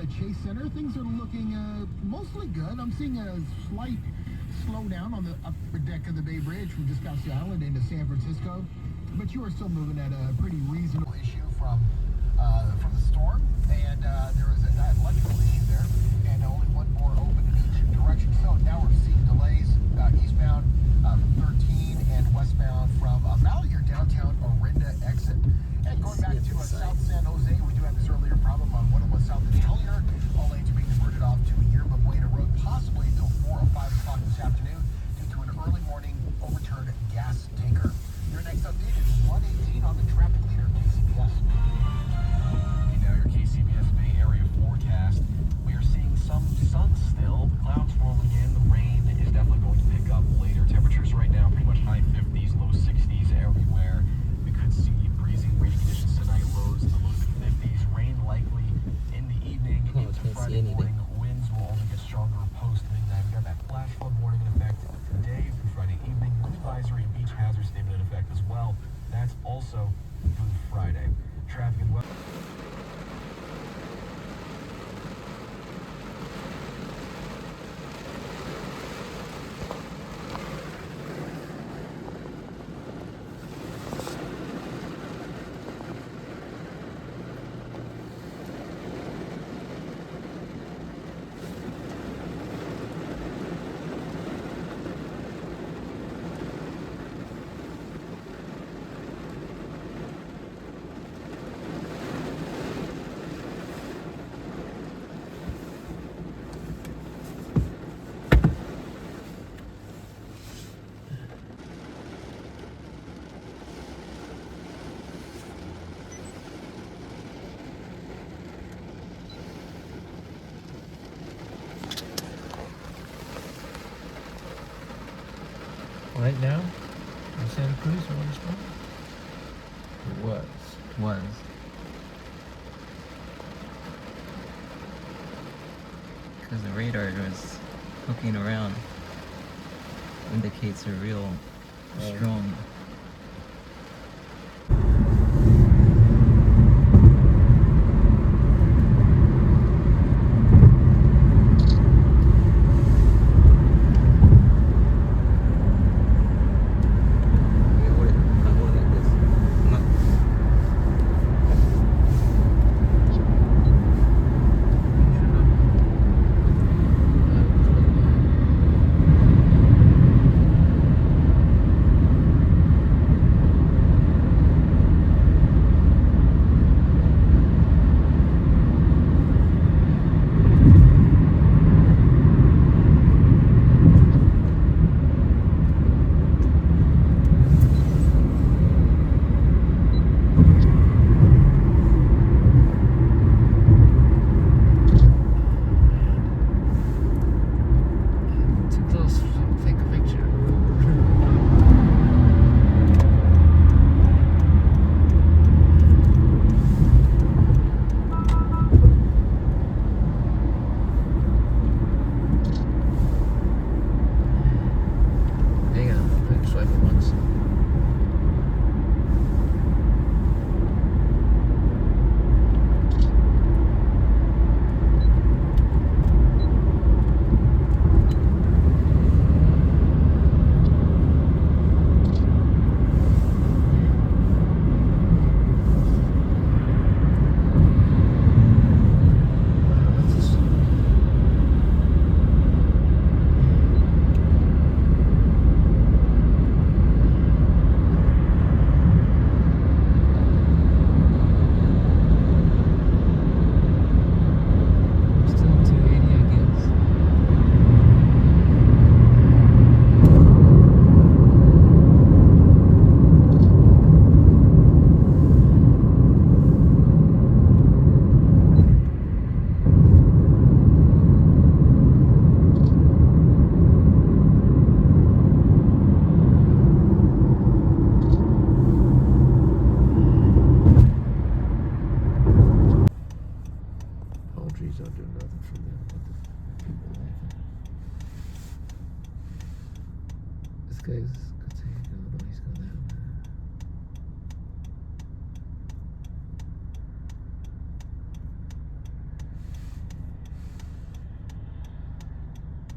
Chase Center. Things are looking mostly good. I'm seeing a slight slowdown on the upper deck of the Bay Bridge from just past the island into San Francisco. But you are still moving at a pretty reasonable issue from the storm. And there was an electrical issue there. And only one more open in each direction. So now we're seeing delays eastbound from 13 and westbound from Malheur downtown Orinda exit. And going back to South San Jose, we do have this earlier problem on 101 South and Hellier. All lanes are being diverted off to Yerba Buena Road, possibly until 4 or 5 o'clock this afternoon due to an early morning overturned gas tanker. Your next update is 118 on the traffic leader, KCBS. Okay, now your KCBS Bay Area forecast. We are seeing some sun still. The clouds rolling in. The rain is definitely going to pick up later. Temperatures right now pretty much high 50s, low 60s everywhere. We could see breezy, rainy conditions tonight. Lows in the low 50s. Rain likely in the evening into Friday morning. Winds will only get stronger post midnight. We got that flash flood warning in effect today through Friday evening. Wind advisory and beach hazard statement in effect as well. That's also through Friday. Traffic and weather. Right now, in Santa Cruz, or what is it? Was. Because the radar was poking around indicates a real strong. Trees don't do nothing for them. What the people laughing? This guy's